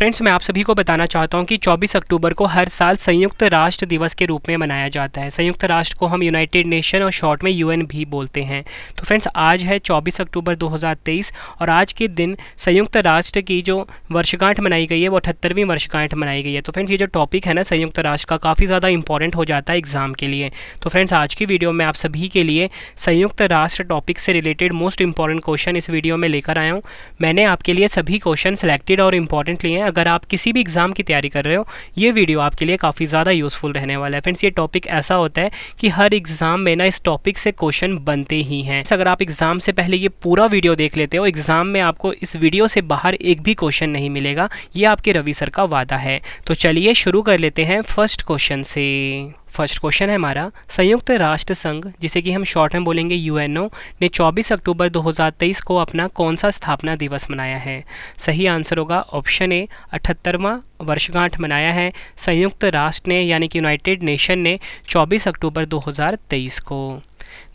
Friends, मैं आप सभी को बताना चाहता हूं कि 24 अक्टूबर को हर साल संयुक्त राष्ट्र दिवस के रूप में मनाया जाता है। संयुक्त राष्ट्र को हम यूनाइटेड नेशन और शॉर्ट में यूएन भी बोलते हैं। तो फ्रेंड्स, आज है 24 अक्टूबर 2023 और आज के दिन संयुक्त राष्ट्र की जो वर्षगांठ मनाई गई है वो 78वीं वर्षगांठ मनाई गई है। तो फ्रेंड्स, ये जो टॉपिक है ना संयुक्त राष्ट्र का, काफ़ी ज़्यादा इंपॉर्टेंट हो जाता है एग्जाम के लिए। तो फ्रेंड्स, आज की वीडियो में आप सभी के लिए संयुक्त राष्ट्र टॉपिक से रिलेटेड मोस्ट इंपॉर्टेंट क्वेश्चन इस वीडियो में लेकर आया हूँ। मैंने आपके लिए सभी क्वेश्चन सेलेक्टेड और इंपॉर्टेंट लिए हैं। अगर आप किसी भी एग्जाम की तैयारी कर रहे हो, ये वीडियो आपके लिए काफ़ी ज़्यादा यूज़फुल रहने वाला है। फ्रेंड्स, ये टॉपिक ऐसा होता है कि हर एग्जाम में ना इस टॉपिक से क्वेश्चन बनते ही हैं। अगर आप एग्जाम से पहले ये पूरा वीडियो देख लेते हो, एग्जाम में आपको इस वीडियो से बाहर एक भी क्वेश्चन नहीं मिलेगा, ये आपके रवि सर का वादा है। तो चलिए शुरू कर लेते हैं फर्स्ट क्वेश्चन से। फर्स्ट क्वेश्चन है हमारा, संयुक्त राष्ट्र संघ, जिसे कि हम शॉर्ट में बोलेंगे यूएनओ, ने 24 अक्टूबर 2023 को अपना कौन सा स्थापना दिवस मनाया है? सही आंसर होगा ऑप्शन ए, 78वां वर्षगांठ मनाया है संयुक्त राष्ट्र ने, यानी कि यूनाइटेड नेशन ने 24 अक्टूबर 2023 को।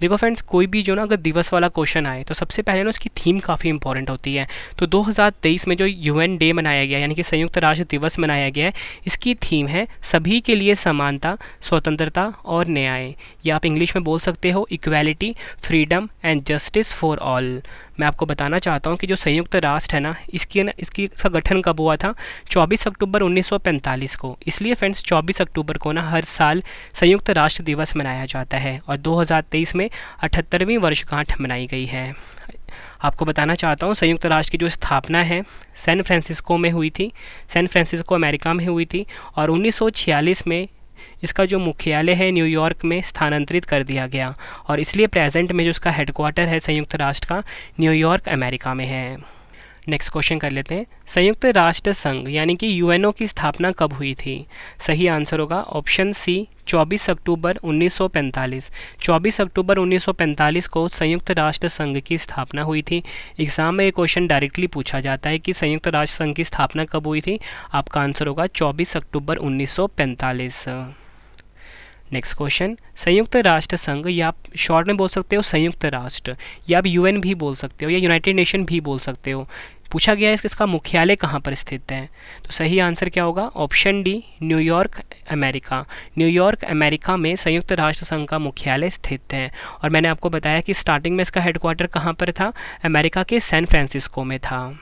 देखो फ्रेंड्स, कोई भी जो ना अगर दिवस वाला क्वेश्चन आए तो सबसे पहले ना उसकी थीम काफ़ी इंपॉर्टेंट होती है। तो 2023 में जो यूएन डे मनाया गया, यानी कि संयुक्त राष्ट्र दिवस मनाया गया है, इसकी थीम है सभी के लिए समानता, स्वतंत्रता और न्याय, या आप इंग्लिश में बोल सकते हो equality, freedom and justice for all. मैं आपको बताना चाहता हूँ कि जो संयुक्त राष्ट्र है ना, इसका गठन कब हुआ था? 24 अक्टूबर 1945 को। इसलिए फ्रेंड्स, 24 अक्टूबर को ना हर साल संयुक्त राष्ट्र दिवस मनाया जाता है और 2023 में 78वीं वर्षगांठ मनाई गई है। आपको बताना चाहता हूँ, संयुक्त राष्ट्र की जो स्थापना है सैन फ्रांसिस्को में हुई थी। सैन फ्रांसिस्को अमेरिका में हुई थी और 1946 में इसका जो मुख्यालय है न्यूयॉर्क में स्थानांतरित कर दिया गया और इसलिए प्रेजेंट में जो इसका हेडक्वार्टर है संयुक्त राष्ट्र का, न्यूयॉर्क अमेरिका में है। नेक्स्ट क्वेश्चन कर लेते हैं, संयुक्त राष्ट्र संघ यानी कि यूएनओ की स्थापना कब हुई थी? सही आंसर होगा ऑप्शन सी, 24 अक्टूबर 1945। 24 अक्टूबर 1945 को संयुक्त राष्ट्र संघ की स्थापना हुई थी। एग्जाम में ये क्वेश्चन डायरेक्टली पूछा जाता है कि संयुक्त राष्ट्र संघ की स्थापना कब हुई थी? आपका आंसर होगा 24 अक्टूबर 1945। नेक्स्ट क्वेश्चन, संयुक्त राष्ट्र संघ, या आप शॉर्ट में बोल सकते हो संयुक्त राष्ट्र, या आप यूएन भी बोल सकते हो या यूनाइटेड नेशन भी बोल सकते हो। पूछा गया है इसका मुख्यालय कहाँ पर स्थित है? तो सही आंसर क्या होगा? Option D, New York America. New York America में संयुक्त राष्ट्र संघ का मुख्यालय स्थित है और मैंने आपको बताया कि स्टार्टिंग में इसका हेडक्वार्टर कहाँ पर था? अमेरिका के सैन फ्रांसिस्को में था।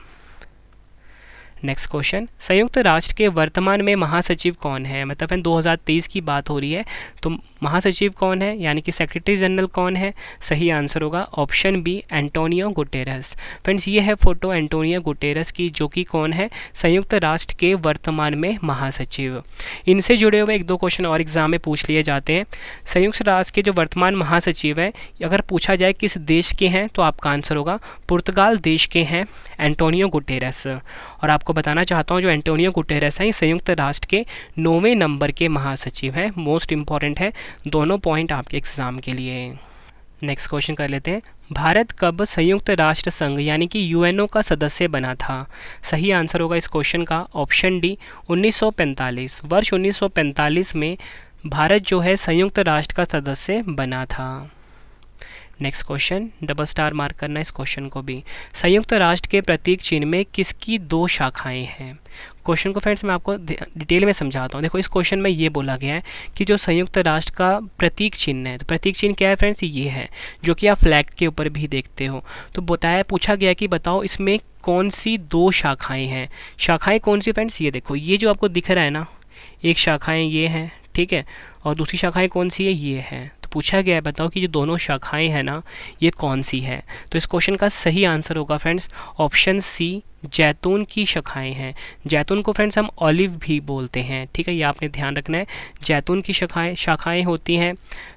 नेक्स्ट क्वेश्चन, संयुक्त राष्ट्र के वर्तमान में महासचिव कौन है? मतलब 2023 की बात हो रही है, तो महासचिव कौन है यानी कि सेक्रेटरी जनरल कौन है? सही आंसर होगा option B, Antonio Guterres. Friends, ये है फोटो एंटोनियो गुटेरस की, जो कि कौन है? संयुक्त राष्ट्र के वर्तमान में महासचिव। इनसे जुड़े हुए एक दो क्वेश्चन और एग्जाम में पूछ लिए जाते हैं। संयुक्त राष्ट्र के जो वर्तमान महासचिव है, अगर पूछा जाए किस देश के हैं, तो आपका आंसर होगा पुर्तगाल देश के हैं एंटोनियो गुटेरस। और आपको बताना चाहता हूँ, जो एंटोनियो गुटेरस हैं संयुक्त राष्ट्र के 9वें नंबर के महासचिव हैं। मोस्ट इंपॉर्टेंट है दोनों पॉइंट आपके एग्जाम के लिए। नेक्स्ट क्वेश्चन कर लेते हैं, भारत कब संयुक्त राष्ट्र संघ यानी कि यूएनओ का सदस्य बना था? सही आंसर होगा इस क्वेश्चन का ऑप्शन डी, 1945। वर्ष 1945 में भारत जो है संयुक्त राष्ट्र का सदस्य बना था। Next question, double star mark करना इस क्वेश्चन को भी। संयुक्त राष्ट्र के प्रतीक चिन्ह में किसकी 2 शाखाएं हैं? क्वेश्चन को फ्रेंड्स मैं आपको डिटेल में समझाता हूँ। देखो, इस क्वेश्चन में ये बोला गया है कि जो संयुक्त राष्ट्र का प्रतीक चिन्ह है, तो प्रतीक चिन्ह क्या है फ्रेंड्स? ये है, जो कि आप फ्लैग के ऊपर भी देखते हो। तो पूछा गया कि बताओ इसमें कौन सी 2 शाखाएँ हैं। शाखाएँ कौन सी फ्रेंड्स? ये देखो, ये जो आपको दिख रहा है ना, एक शाखाएँ ये हैं, ठीक है, और दूसरी शाखाएँ कौन सी है? ये है। तो पूछा गया है बताओ कि जो दोनों शाखाएं हैं ना, ये कौन सी है? तो इस क्वेश्चन का सही आंसर होगा फ्रेंड्स ऑप्शन सी, जैतून की शाखाएं हैं। जैतून को फ्रेंड्स हम ऑलिव भी बोलते हैं, ठीक है, ये आपने ध्यान रखना है। जैतून की शाखाएं होती हैं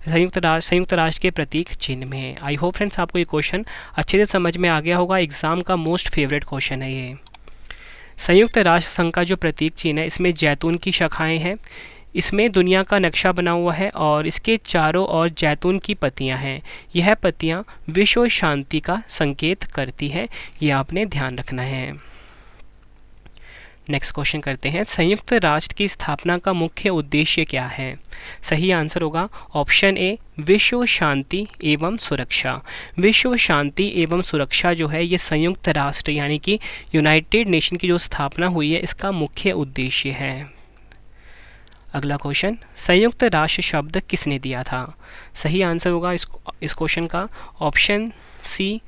संयुक्त राष्ट्र के प्रतीक चिन्ह में। आई होप फ्रेंड्स आपको ये क्वेश्चन अच्छे से समझ में आ गया होगा। एग्जाम का मोस्ट फेवरेट क्वेश्चन है ये। संयुक्त राष्ट्र संघ का जो प्रतीक चिन्ह है, इसमें जैतून की शाखाएँ हैं, इसमें दुनिया का नक्शा बना हुआ है और इसके चारों ओर जैतून की पत्तियां हैं। यह पत्तियां विश्व शांति का संकेत करती हैं, ये आपने ध्यान रखना है। नेक्स्ट क्वेश्चन करते हैं, संयुक्त राष्ट्र की स्थापना का मुख्य उद्देश्य क्या है? सही आंसर होगा ऑप्शन ए, विश्व शांति एवं सुरक्षा। विश्व शांति एवं सुरक्षा जो है ये संयुक्त राष्ट्र यानी कि यूनाइटेड नेशन की जो स्थापना हुई है इसका मुख्य उद्देश्य है। अगला क्वेश्चन, संयुक्त राष्ट्र शब्द किसने दिया था? सही आंसर होगा इस क्वेश्चन का option C,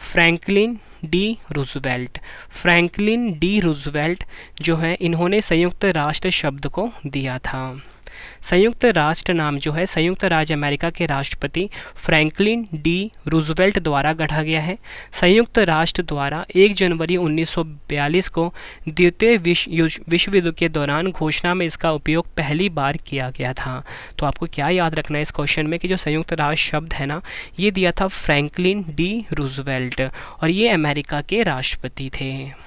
Franklin D Roosevelt. Franklin D Roosevelt जो है इन्होंने संयुक्त राष्ट्र शब्द को दिया था। संयुक्त राष्ट्र नाम जो है संयुक्त राज्य अमेरिका के राष्ट्रपति फ्रैंकलिन डी रूजवेल्ट द्वारा गढ़ा गया है। संयुक्त राष्ट्र द्वारा 1 जनवरी 1942 को द्वितीय विश्व युद्ध के दौरान घोषणा में इसका उपयोग पहली बार किया गया था। तो आपको क्या याद रखना है इस क्वेश्चन में कि जो संयुक्त राष्ट्र शब्द है ना ये दिया था फ्रैंकलिन डी रूजवेल्ट और ये अमेरिका के राष्ट्रपति थे।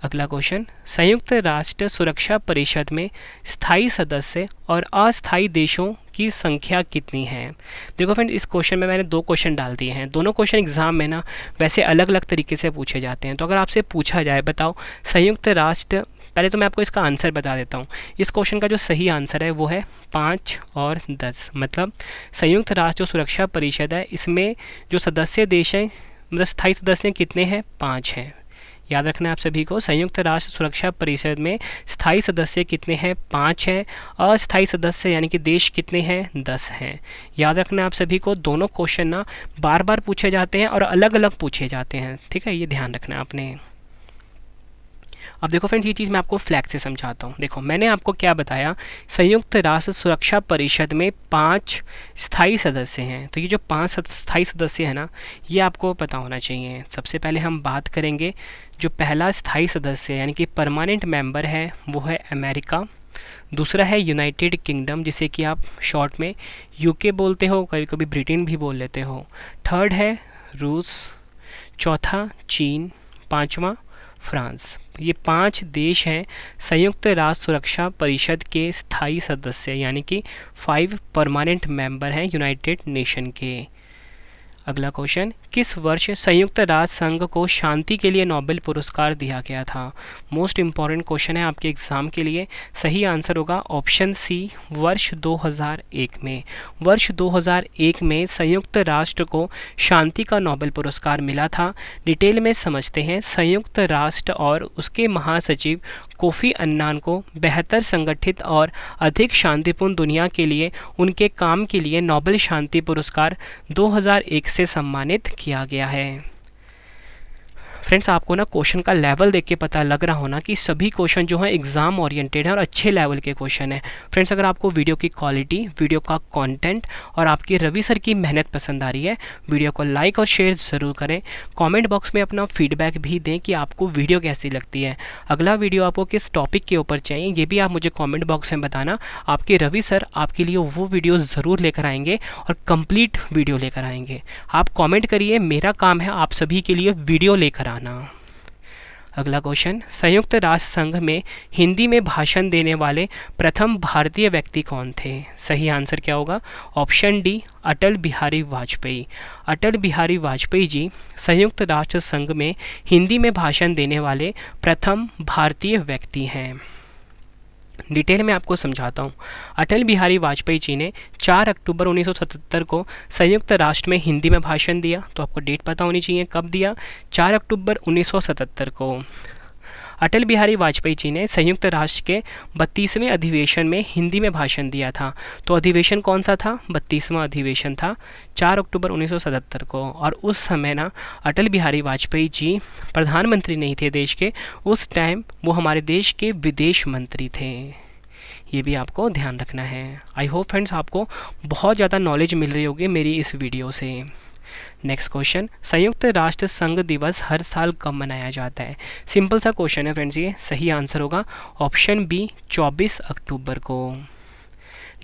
अगला क्वेश्चन, संयुक्त राष्ट्र सुरक्षा परिषद में स्थायी सदस्य और अस्थायी देशों की संख्या कितनी है? देखो फ्रेंड इस क्वेश्चन में मैंने 2 क्वेश्चन डाल दिए हैं। दोनों क्वेश्चन एग्जाम में ना वैसे अलग अलग तरीके से पूछे जाते हैं। तो अगर आपसे पूछा जाए बताओ संयुक्त राष्ट्र, पहले तो मैं आपको इसका आंसर बता देता हूँ। इस क्वेश्चन का जो सही आंसर है वो है 5 और 10। मतलब संयुक्त राष्ट्र जो सुरक्षा परिषद है इसमें जो सदस्य देश हैं मतलब स्थायी सदस्य कितने हैं? 5 हैं। याद रखना है आप सभी को, संयुक्त राष्ट्र सुरक्षा परिषद में स्थायी सदस्य कितने हैं? 5 हैं। अस्थायी सदस्य यानी कि देश कितने हैं? 10 हैं। याद रखना है आप सभी को, दोनों क्वेश्चन ना बार बार पूछे जाते हैं और अलग अलग पूछे जाते हैं, ठीक है, ये ध्यान रखना है आपने। अब देखो फ्रेंड्स ये चीज़ मैं आपको फ्लैग से समझाता हूँ। देखो मैंने आपको क्या बताया, संयुक्त राष्ट्र सुरक्षा परिषद में 5 स्थायी सदस्य हैं। तो ये जो 5 स्थायी सदस्य हैं ना ये आपको पता होना चाहिए। सबसे पहले हम बात करेंगे जो पहला स्थायी सदस्य यानी कि परमानेंट मेंबर है वो है अमेरिका। दूसरा है यूनाइटेड किंगडम जिसे कि आप शॉर्ट में यूके बोलते हो, कभी कभी ब्रिटेन भी बोल लेते हो। थर्ड है रूस, चौथा चीन, 5वां फ्रांस। ये 5 देश हैं संयुक्त राष्ट्र सुरक्षा परिषद के स्थायी सदस्य यानी कि 5 परमानेंट मेंबर हैं यूनाइटेड नेशन के। अगला क्वेश्चन, किस वर्ष संयुक्त राष्ट्र संघ को शांति के लिए नोबेल पुरस्कार दिया गया था? मोस्ट इम्पॉर्टेंट क्वेश्चन है आपके एग्जाम के लिए। सही आंसर होगा ऑप्शन सी, वर्ष 2001 में। वर्ष 2001 में संयुक्त राष्ट्र को शांति का नोबेल पुरस्कार मिला था। डिटेल में समझते हैं। संयुक्त राष्ट्र और उसके महासचिव कोफी अन्नान को बेहतर संगठित और अधिक शांतिपूर्ण दुनिया के लिए उनके काम के लिए नोबेल शांति पुरस्कार 2001 से सम्मानित किया गया है। फ्रेंड्स आपको ना क्वेश्चन का लेवल देख के पता लग रहा होना कि सभी क्वेश्चन जो हैं एग्जाम ओरिएंटेड हैं और अच्छे लेवल के क्वेश्चन हैं। फ्रेंड्स अगर आपको वीडियो की क्वालिटी, वीडियो का कंटेंट और आपकी रवि सर की मेहनत पसंद आ रही है, वीडियो को लाइक और शेयर ज़रूर करें। कमेंट बॉक्स में अपना फीडबैक भी दें कि आपको वीडियो कैसी लगती है। अगला वीडियो आपको किस टॉपिक के ऊपर चाहिए ये भी आप मुझे कॉमेंट बॉक्स में बताना। आपके रवि सर आपके लिए वो वीडियो ज़रूर लेकर आएंगे और कंप्लीट वीडियो लेकर आएंगे। आप कॉमेंट करिए, मेरा काम है आप सभी के लिए वीडियो लेकर आना। अगला क्वेश्चन, संयुक्त राष्ट्र संघ में हिंदी में भाषण देने वाले प्रथम भारतीय व्यक्ति कौन थे? सही आंसर क्या होगा? Option D, Atal Bihari Vajpayee. अटल बिहारी वाजपेयी जी संयुक्त राष्ट्र संघ में हिंदी में भाषण देने वाले प्रथम भारतीय व्यक्ति हैं। डिटेल में आपको समझाता हूँ। अटल बिहारी वाजपेयी जी ने 4 अक्टूबर 1977 को संयुक्त राष्ट्र में हिंदी में भाषण दिया। तो आपको डेट पता होनी चाहिए कब दिया, 4 अक्टूबर 1977 को। अटल बिहारी वाजपेयी जी ने संयुक्त राष्ट्र के 32वें अधिवेशन में हिंदी में भाषण दिया था। तो अधिवेशन कौन सा था? 32वां अधिवेशन था 4 अक्टूबर 1977 को। और उस समय ना अटल बिहारी वाजपेयी जी प्रधानमंत्री नहीं थे देश के, उस टाइम वो हमारे देश के विदेश मंत्री थे। ये भी आपको ध्यान रखना है। आई होप फ्रेंड्स आपको बहुत ज़्यादा नॉलेज मिल रही होगी मेरी इस वीडियो से। नेक्स्ट क्वेश्चन, संयुक्त राष्ट्र संघ दिवस हर साल कब मनाया जाता है? सिंपल सा क्वेश्चन है फ्रेंड्स ये। सही आंसर होगा ऑप्शन बी, 24 अक्टूबर को।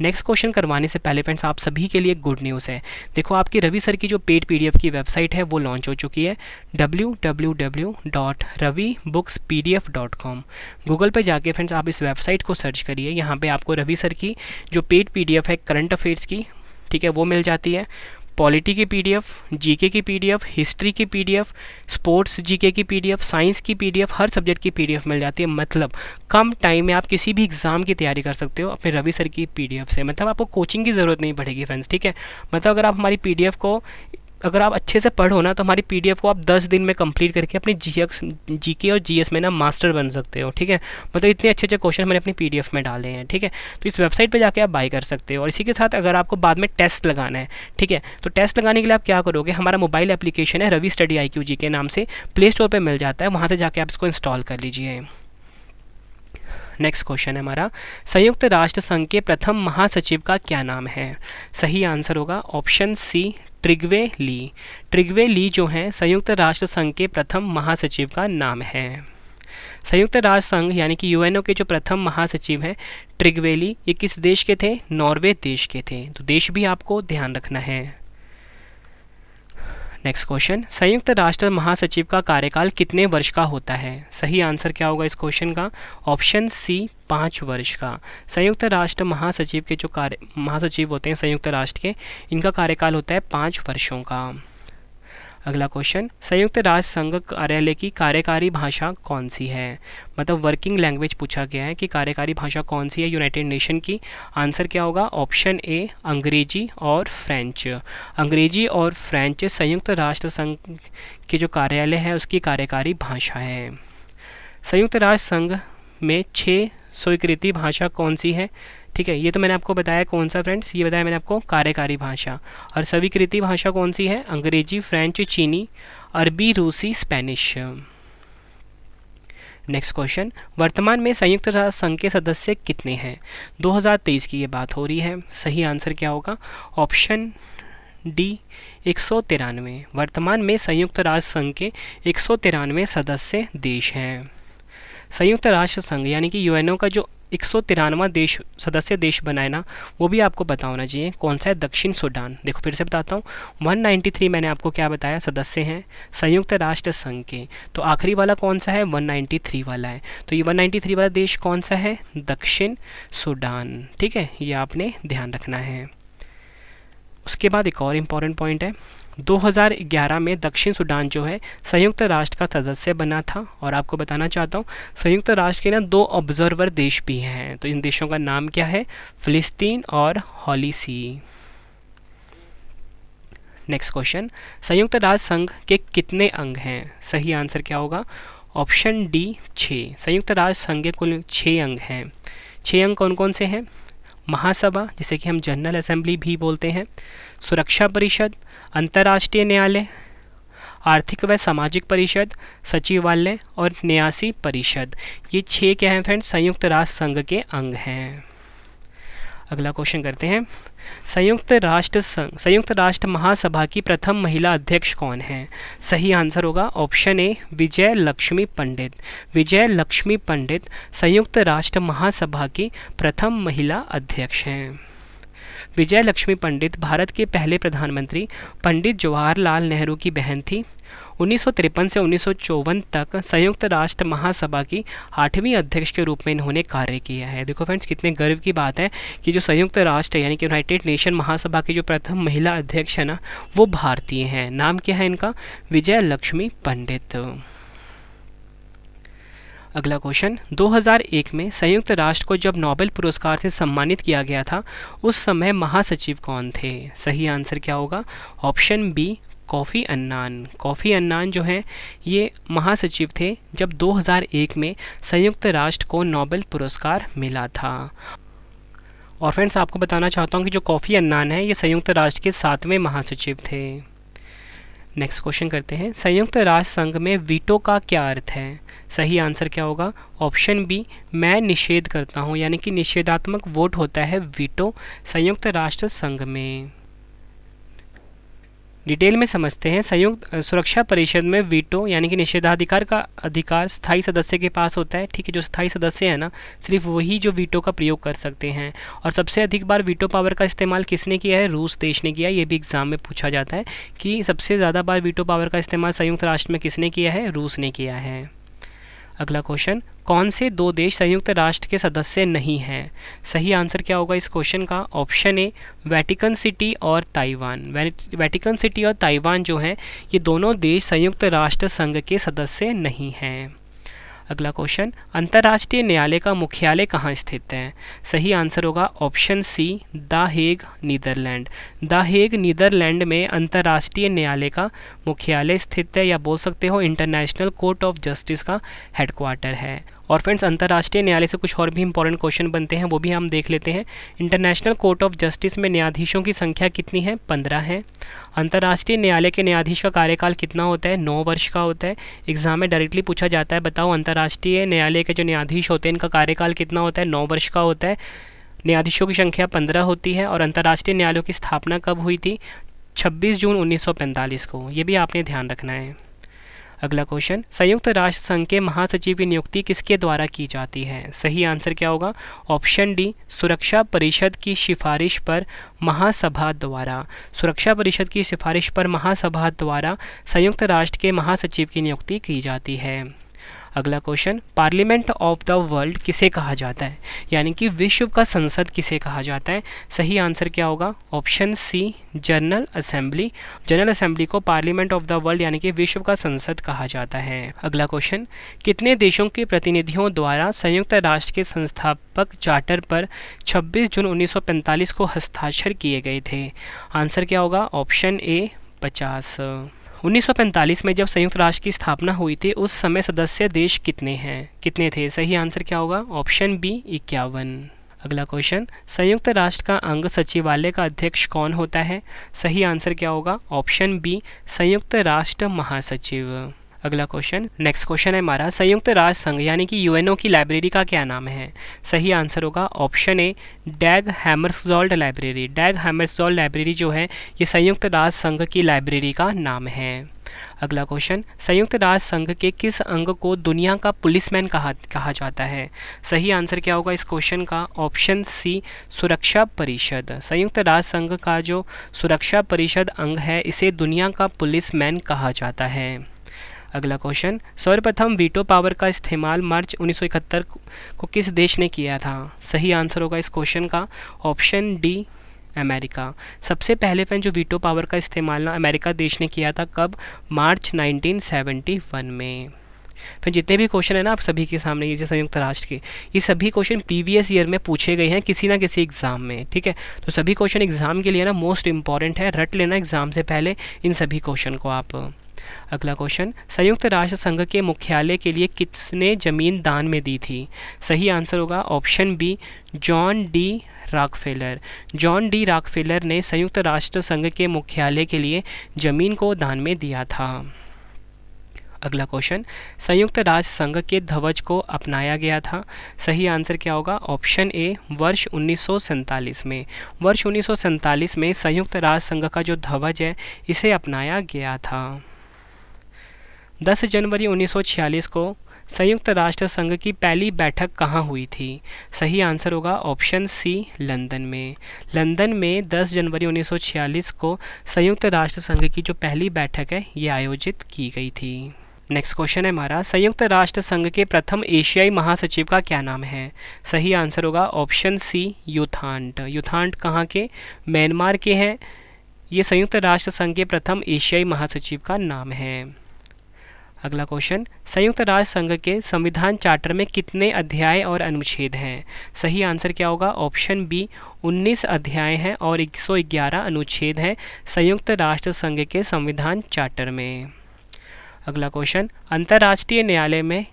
नेक्स्ट क्वेश्चन करवाने से पहले फ्रेंड्स आप सभी के लिए गुड न्यूज़ है। देखो आपकी रवि सर की जो पेड पीडीएफ की वेबसाइट है वो लॉन्च हो चुकी है, www.ravibookspdf.com। गूगल पे जाके फ्रेंड्स आप इस वेबसाइट को सर्च करिए। यहाँ पे आपको रवि सर की जो पेड पीडीएफ है करंट अफेयर्स की, ठीक है, वो मिल जाती है। पॉलिटी की पीडीएफ, जीके की पीडीएफ, हिस्ट्री की पीडीएफ, स्पोर्ट्स जीके की पीडीएफ, साइंस की पीडीएफ, हर सब्जेक्ट की पीडीएफ मिल जाती है। मतलब कम टाइम में आप किसी भी एग्ज़ाम की तैयारी कर सकते हो अपने रवि सर की पीडीएफ से। मतलब आपको कोचिंग की ज़रूरत नहीं पड़ेगी फ्रेंड्स, ठीक है। मतलब अगर आप हमारी पीडीएफ को अगर आप अच्छे से पढ़ो ना तो हमारी पीडीएफ को आप 10 दिन में कंप्लीट करके अपनी जीके और जीएस में ना मास्टर बन सकते हो, ठीक है। मतलब इतने अच्छे अच्छे क्वेश्चन मैंने अपनी पीडीएफ में डाले हैं, ठीक है। तो इस वेबसाइट पे जाके आप बाय कर सकते हो। और इसी के साथ अगर आपको बाद में टेस्ट लगाना है, ठीक है, तो टेस्ट लगाने के लिए आप क्या करोगे, हमारा मोबाइल एप्लीकेशन है रवि स्टडी IQ जी के नाम से, प्ले स्टोर पर मिल जाता है, वहाँ से जाके आप इसको इंस्टॉल कर लीजिए। नेक्स्ट क्वेश्चन है हमारा, संयुक्त राष्ट्र संघ के प्रथम महासचिव का क्या नाम है? सही आंसर होगा ऑप्शन सी, ट्रिग्वे ली। ट्रिग्वे ली जो हैं संयुक्त राष्ट्र संघ के प्रथम महासचिव का नाम है। संयुक्त राष्ट्र संघ यानी कि यूएनओ के जो प्रथम महासचिव हैं ट्रिग्वे ली, ये किस देश के थे? नॉर्वे देश के थे। तो देश भी आपको ध्यान रखना है। नेक्स्ट क्वेश्चन, संयुक्त राष्ट्र महासचिव का कार्यकाल कितने वर्ष का होता है? सही आंसर क्या होगा इस क्वेश्चन का? ऑप्शन सी, 5 वर्ष का। संयुक्त राष्ट्र महासचिव के जो महासचिव होते हैं संयुक्त राष्ट्र के, इनका कार्यकाल होता है 5 वर्षों का। अगला क्वेश्चन, संयुक्त राष्ट्र संघ कार्यालय की कार्यकारी भाषा कौन सी है? मतलब वर्किंग लैंग्वेज पूछा गया है कि कार्यकारी भाषा कौन सी है यूनाइटेड नेशन की। आंसर क्या होगा? ऑप्शन ए, अंग्रेजी और फ्रेंच। अंग्रेजी और फ्रेंच संयुक्त राष्ट्र संघ के जो कार्यालय है उसकी कार्यकारी भाषा है। संयुक्त राष्ट्र संघ में 6 स्वीकृति भाषा कौन सी है? ठीक है, ये तो मैंने आपको बताया कौन सा फ्रेंड्स, ये बताया मैंने आपको कार्यकारी भाषा। और स्वीकृति भाषा कौन सी है? अंग्रेजी, फ्रेंच, चीनी, अरबी, रूसी, स्पेनिश। नेक्स्ट क्वेश्चन, वर्तमान में संयुक्त राष्ट्र संघ के सदस्य कितने हैं? 2023 की ये बात हो रही है। सही आंसर क्या होगा? Option D, 193। वर्तमान में संयुक्त राष्ट्र संघ के 193 सदस्य देश हैं। संयुक्त राष्ट्र संघ यानी कि यूएनओ का जो 193वां देश सदस्य देश बनाए ना, वो भी आपको पता होना चाहिए कौन सा है? दक्षिण सूडान। देखो फिर से बताता हूँ, 193 मैंने आपको क्या बताया सदस्य हैं संयुक्त राष्ट्र संघ के, तो आखिरी वाला कौन सा है? 193 वाला है। तो ये 193 वाला देश कौन सा है? दक्षिण सूडान, ठीक है, ये आपने ध्यान रखना है। उसके बाद एक और इम्पॉर्टेंट पॉइंट है, 2011 में दक्षिण सूडान जो है संयुक्त राष्ट्र का सदस्य बना था। और आपको बताना चाहता हूँ संयुक्त राष्ट्र के ना 2 ऑब्जर्वर देश भी हैं, तो इन देशों का नाम क्या है? फिलिस्तीन और हॉलीसी। नेक्स्ट क्वेश्चन, संयुक्त राष्ट्र संघ के कितने अंग हैं? सही आंसर क्या होगा? Option D, 6। संयुक्त राष्ट्र संघ के कुल 6 अंग हैं। 6 अंग कौन कौन से हैं? महासभा, जिसे कि हम जनरल असेंबली भी बोलते हैं, सुरक्षा परिषद, अंतर्राष्ट्रीय न्यायालय, आर्थिक व सामाजिक परिषद, सचिवालय और न्यासी परिषद। ये 6 क्या हैं फ्रेंड्स? संयुक्त राष्ट्र संघ के अंग हैं। अगला क्वेश्चन करते हैं, संयुक्त राष्ट्र महासभा की प्रथम महिला अध्यक्ष कौन है? सही आंसर होगा ऑप्शन ए, विजय लक्ष्मी पंडित। विजय लक्ष्मी पंडित संयुक्त राष्ट्र महासभा की प्रथम महिला अध्यक्ष हैं। विजय लक्ष्मी पंडित भारत के पहले प्रधानमंत्री पंडित जवाहरलाल नेहरू की बहन थी। 1953 से 1954 तक संयुक्त राष्ट्र महासभा की 8वीं अध्यक्ष के रूप में इन्होंने कार्य किया है। देखो फ्रेंड्स, कितने गर्व की बात है कि जो संयुक्त राष्ट्र यानी कि यूनाइटेड नेशन महासभा की जो प्रथम महिला अध्यक्ष है ना, वो भारतीय हैं। नाम क्या है इनका? विजय लक्ष्मी पंडित। अगला क्वेश्चन, 2001 में संयुक्त राष्ट्र को जब नोबेल पुरस्कार से सम्मानित किया गया था उस समय महासचिव कौन थे? सही आंसर क्या होगा? Option B, Kofi Annan. Kofi Annan जो हैं ये महासचिव थे जब 2001 में संयुक्त राष्ट्र को नोबेल पुरस्कार मिला था। और फ्रेंड्स, आपको बताना चाहता हूँ कि जो कोफी अन्नान है ये संयुक्त राष्ट्र के 7वें महासचिव थे। नेक्स्ट क्वेश्चन करते हैं, संयुक्त राष्ट्र संघ में वीटो का क्या अर्थ है? सही आंसर क्या होगा? ऑप्शन बी, मैं निषेध करता हूँ, यानी कि निषेधात्मक वोट होता है वीटो संयुक्त राष्ट्र संघ में। डिटेल में समझते हैं, संयुक्त सुरक्षा परिषद में वीटो यानी कि निषेधाधिकार का अधिकार स्थायी सदस्य के पास होता है। ठीक है, जो स्थायी सदस्य है ना, सिर्फ वही जो वीटो का प्रयोग कर सकते हैं। और सबसे अधिक बार वीटो पावर का इस्तेमाल किसने किया है? रूस देश ने किया है। ये भी एग्जाम में पूछा जाता है कि सबसे ज़्यादा बार वीटो पावर का इस्तेमाल संयुक्त राष्ट्र में किसने किया है? रूस ने किया है। अगला क्वेश्चन, कौन से दो देश संयुक्त राष्ट्र के सदस्य नहीं हैं? सही आंसर क्या होगा इस क्वेश्चन का? ऑप्शन ए वेटिकन सिटी और ताइवान। वेटिकन सिटी और ताइवान जो हैं ये दोनों देश संयुक्त राष्ट्र संघ के सदस्य नहीं हैं। अगला क्वेश्चन, अंतर्राष्ट्रीय न्यायालय का मुख्यालय कहाँ स्थित है? सही आंसर होगा option C the Hague, Netherland. The Hague Netherland में अंतर्राष्ट्रीय न्यायालय का मुख्यालय स्थित है, या बोल सकते हो इंटरनेशनल कोर्ट ऑफ जस्टिस का हेडक्वार्टर है। और फ्रेंड्स, अंतर्राष्ट्रीय न्यायालय से कुछ और भी इंपॉर्टेंट क्वेश्चन बनते हैं, वो भी हम देख लेते हैं। इंटरनेशनल कोर्ट ऑफ जस्टिस में न्यायाधीशों की संख्या कितनी है? 15 है। अंतर्राष्ट्रीय न्यायालय के न्यायाधीश का कार्यकाल कितना होता है? 9 वर्ष का होता है। एग्जाम में डायरेक्टली पूछा जाता है, बताओ अंतर्राष्ट्रीय न्यायालय के जो न्यायाधीश होते हैं इनका कार्यकाल कितना होता है? 9 वर्ष का होता है। न्यायाधीशों की संख्या 15 होती है। और अंतर्राष्ट्रीय न्यायालयों की स्थापना कब हुई थी? 26 जून 1945 को। ये भी आपने ध्यान रखना है। अगला क्वेश्चन, संयुक्त राष्ट्र संघ के महासचिव की नियुक्ति किसके द्वारा की जाती है? सही आंसर क्या होगा? ऑप्शन डी सुरक्षा परिषद की सिफारिश पर महासभा द्वारा। सुरक्षा परिषद की सिफारिश पर महासभा द्वारा संयुक्त राष्ट्र के महासचिव की नियुक्ति की जाती है। अगला question, parliament of the world किसे कहा जाता है? यानी कि विश्व का संसद किसे कहा जाता है? सही आंसर क्या होगा? Option C General Assembly. General Assembly को पार्लियामेंट ऑफ द वर्ल्ड यानी कि विश्व का संसद कहा जाता है। अगला क्वेश्चन, कितने देशों के प्रतिनिधियों द्वारा संयुक्त राष्ट्र के संस्थापक चार्टर पर 26 जून 1945 को हस्ताक्षर किए गए थे? आंसर क्या होगा? ऑप्शन ए 50। 1945 में जब संयुक्त राष्ट्र की स्थापना हुई थी उस समय सदस्य देश कितने थे? सही आंसर क्या होगा? Option B 51। अगला क्वेश्चन, संयुक्त राष्ट्र का अंग सचिवालय का अध्यक्ष कौन होता है? सही आंसर क्या होगा? ऑप्शन बी संयुक्त राष्ट्र महासचिव। अगला क्वेश्चन, नेक्स्ट क्वेश्चन है हमारा, संयुक्त राष्ट्र संघ यानी कि यूएनओ की लाइब्रेरी का क्या नाम है? सही आंसर होगा option A Dag Hammarskjold library. Dag Hammarskjold library जो है ये संयुक्त राष्ट्र संघ की लाइब्रेरी का नाम है। अगला क्वेश्चन, संयुक्त राष्ट्र संघ के किस अंग को दुनिया का पुलिसमैन कहा जाता है? सही आंसर क्या होगा इस क्वेश्चन का? ऑप्शन सी सुरक्षा परिषद। संयुक्त राष्ट्र संघ का जो सुरक्षा परिषद अंग है इसे दुनिया का पुलिसमैन कहा जाता है। अगला क्वेश्चन, सर्वप्रथम वीटो पावर का इस्तेमाल मार्च 1971 को किस देश ने किया था? सही आंसर होगा इस क्वेश्चन का ऑप्शन डी अमेरिका। सबसे पहले जो वीटो पावर का इस्तेमाल ना अमेरिका देश ने किया था, कब? मार्च 1971 में। फिर जितने भी क्वेश्चन है ना आप सभी के सामने ये जो संयुक्त राष्ट्र के, ये सभी क्वेश्चन प्रीवियस ईयर में पूछे गए हैं किसी ना किसी एग्ज़ाम में, ठीक है। तो सभी क्वेश्चन एग्ज़ाम के लिए ना मोस्ट इंपॉर्टेंट है, रट लेना एग्ज़ाम से पहले इन सभी क्वेश्चन को आप। अगला क्वेश्चन, संयुक्त राष्ट्र संघ के मुख्यालय के लिए किसने ज़मीन दान में दी थी? सही आंसर होगा option B John D Rockefeller. John D Rockefeller ने संयुक्त राष्ट्र संघ के मुख्यालय के लिए ज़मीन को दान में दिया था। अगला क्वेश्चन, संयुक्त राष्ट्र संघ के ध्वज को अपनाया गया था? सही आंसर क्या होगा? ऑप्शन ए वर्ष 1947 में। वर्ष 1947 में संयुक्त राष्ट्र संघ का जो ध्वज है इसे अपनाया गया था। 10 जनवरी 1946 को संयुक्त राष्ट्र संघ की पहली बैठक कहाँ हुई थी? सही आंसर होगा ऑप्शन सी लंदन में। लंदन में 10 जनवरी 1946 को संयुक्त राष्ट्र संघ की जो पहली बैठक है ये आयोजित की गई थी। नेक्स्ट क्वेश्चन है हमारा, संयुक्त राष्ट्र संघ के प्रथम एशियाई महासचिव का क्या नाम है? सही आंसर होगा ऑप्शन सी यूथांट। यूथांट कहाँ के? म्यांमार के हैं। ये संयुक्त राष्ट्र संघ के प्रथम एशियाई महासचिव का नाम है। अगला क्वेश्चन, संयुक्त राष्ट्र संघ के संविधान चार्टर में कितने अध्याय और अनुच्छेद हैं? सही आंसर क्या होगा? ऑप्शन बी 19 अध्याय हैं और 111 अनुच्छेद हैं संयुक्त राष्ट्र संघ के संविधान चार्टर में। अगला क्वेश्चन, अंतर्राष्ट्रीय न्यायालय में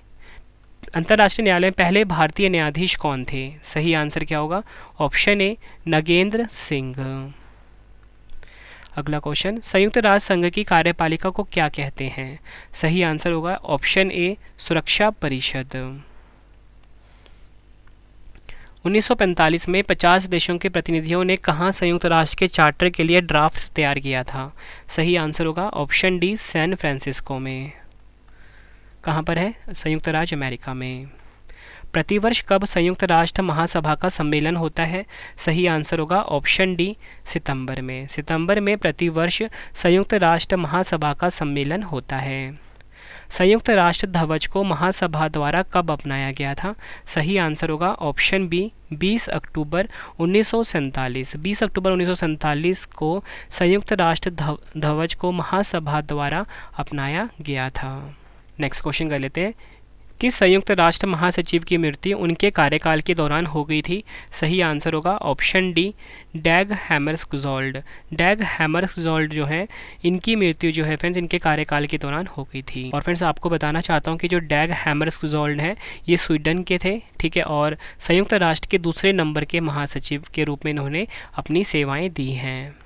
पहले भारतीय न्यायाधीश कौन थे? सही आंसर क्या होगा? ऑप्शन ए नगेंद्र सिंह। अगला क्वेश्चन, संयुक्त राष्ट्र संघ की कार्यपालिका को क्या कहते हैं? सही आंसर होगा ऑप्शन ए सुरक्षा परिषद। 1945 में 50 देशों के प्रतिनिधियों ने कहाँ संयुक्त राष्ट्र के चार्टर के लिए ड्राफ्ट तैयार किया था? सही आंसर होगा ऑप्शन डी सैन फ्रांसिस्को में। कहाँ पर है? संयुक्त राज्य अमेरिका में। प्रतिवर्ष कब संयुक्त राष्ट्र महासभा का सम्मेलन होता है? सही आंसर होगा ऑप्शन डी सितंबर में। सितंबर में प्रतिवर्ष संयुक्त राष्ट्र महासभा का सम्मेलन होता है। संयुक्त राष्ट्र ध्वज को महासभा द्वारा कब अपनाया गया था? सही आंसर होगा ऑप्शन बी 20 अक्टूबर 1947। 20 अक्टूबर 1947 को संयुक्त राष्ट्र ध्वज को महासभा द्वारा अपनाया गया था। नेक्स्ट क्वेश्चन कर लेते हैं। किस संयुक्त राष्ट्र महासचिव की मृत्यु उनके कार्यकाल के दौरान हो गई थी? सही आंसर होगा ऑप्शन डी डैग हैमरस्कजोल्ड। डैग हैमरस्कजोल्ड जो है, इनकी मृत्यु जो है फ्रेंड्स इनके कार्यकाल के दौरान हो गई थी। और फ्रेंड्स आपको बताना चाहता हूँ कि जो डैग हैमरस्कजोल्ड है ये स्वीडन के थे, ठीक है, और संयुक्त राष्ट्र के दूसरे नंबर के महासचिव के रूप में इन्होंने अपनी सेवाएँ दी हैं।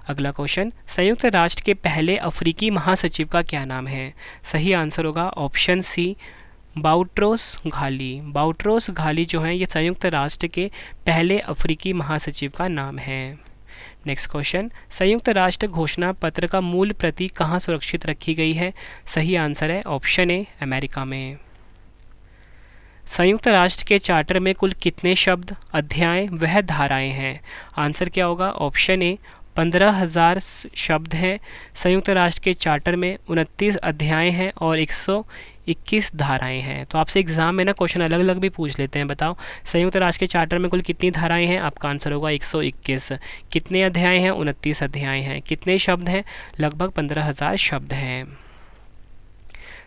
अगला क्वेश्चन, संयुक्त राष्ट्र के पहले अफ्रीकी महासचिव का क्या नाम है? सही आंसर होगा ऑप्शन सी बाउट्रोस घाली। बाउट्रोस घाली जो है ये संयुक्त राष्ट्र के पहले अफ्रीकी महासचिव का नाम है। नेक्स्ट क्वेश्चन, संयुक्त राष्ट्र घोषणा पत्र का मूल प्रति कहाँ सुरक्षित रखी गई है? सही आंसर है ऑप्शन ए अमेरिका में। संयुक्त राष्ट्र के चार्टर में कुल कितने शब्द, अध्याय वह धाराएं हैं? आंसर क्या होगा? ऑप्शन ए 15,000 शब्द हैं। संयुक्त राष्ट्र के चार्टर में 29 अध्याय हैं और 121 धाराएं हैं। तो आपसे एग्जाम में ना क्वेश्चन अलग अलग भी पूछ लेते हैं। बताओ संयुक्त राष्ट्र के चार्टर में कुल कितनी धाराएं हैं? आपका आंसर होगा 121। कितने अध्याय हैं? 29 अध्याय हैं। कितने शब्द हैं? लगभग 15,000 शब्द हैं।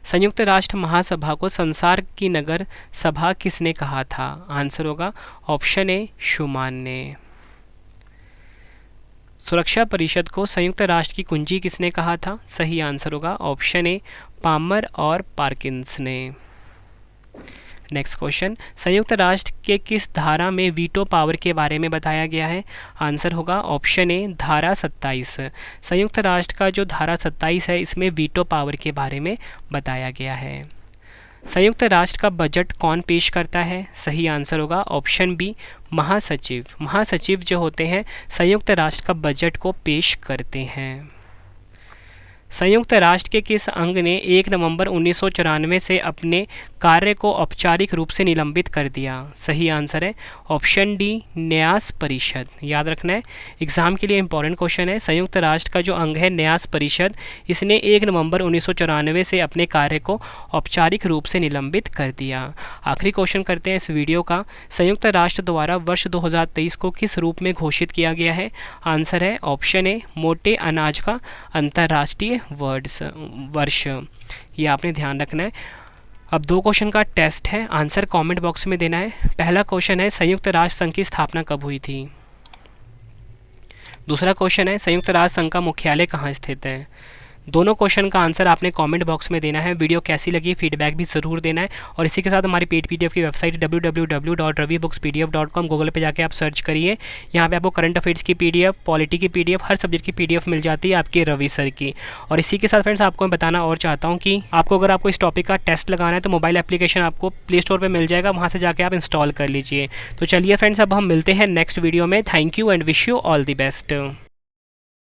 संयुक्त राष्ट्र महासभा को संसार की नगर सभा किसने कहा था? आंसर होगा ऑप्शन ए शूमान ने। सुरक्षा परिषद को संयुक्त राष्ट्र की कुंजी किसने कहा था? सही आंसर होगा ऑप्शन ए पामर और पार्किंस ने। नेक्स्ट क्वेश्चन, संयुक्त राष्ट्र के किस धारा में वीटो पावर के बारे में बताया गया है? आंसर होगा ऑप्शन ए धारा 27। संयुक्त राष्ट्र का जो धारा 27 है इसमें वीटो पावर के बारे में बताया गया है। संयुक्त राष्ट्र का बजट कौन पेश करता है? सही आंसर होगा ऑप्शन बी महासचिव। महासचिव जो होते हैं संयुक्त राष्ट्र का बजट को पेश करते हैं। संयुक्त राष्ट्र के किस अंग ने 1 नवंबर 1994 से अपने कार्य को औपचारिक रूप से निलंबित कर दिया? सही आंसर है ऑप्शन डी न्यास परिषद। याद रखना है, एग्जाम के लिए इंपॉर्टेंट क्वेश्चन है। संयुक्त राष्ट्र का जो अंग है न्यास परिषद, इसने 1 नवंबर 1994 से अपने कार्य को औपचारिक रूप से निलंबित कर दिया। आखिरी क्वेश्चन करते हैं इस वीडियो का। संयुक्त राष्ट्र द्वारा वर्ष 2023 को किस रूप में घोषित किया गया है? आंसर है ऑप्शन ए मोटे अनाज का अंतर्राष्ट्रीय वर्ष। ये आपने ध्यान रखना है। अब 2 क्वेश्चन का टेस्ट है, आंसर कमेंट बॉक्स में देना है। पहला क्वेश्चन है संयुक्त राष्ट्र संघ की स्थापना कब हुई थी? दूसरा क्वेश्चन है संयुक्त राष्ट्र संघ का मुख्यालय कहाँ स्थित है? दोनों क्वेश्चन का आंसर आपने कमेंट बॉक्स में देना है। वीडियो कैसी लगी फीडबैक भी ज़रूर देना है। और इसी के साथ हमारी पेड पीडीएफ की वेबसाइट www.ravibookspdf.com गूगल पे जाके आप सर्च करिए। यहाँ पे आपको करंट अफेयर्स की पीडीएफ, पॉलिटी की पीडीएफ, हर सब्जेक्ट की पीडीएफ मिल जाती है आपके रवि सर की। और इसी के साथ फ्रेंड्स आपको मैं बताना और चाहता हूँ कि अगर आपको इस टॉपिक का टेस्ट लगाना है तो मोबाइल एप्लीकेशन आपको प्ले स्टोर पर मिल जाएगा, वहाँ से जाके आप इंस्टॉल कर लीजिए। तो चलिए फ्रेंड्स अब हम मिलते हैं नेक्स्ट वीडियो में। Thank you and wish you all the best.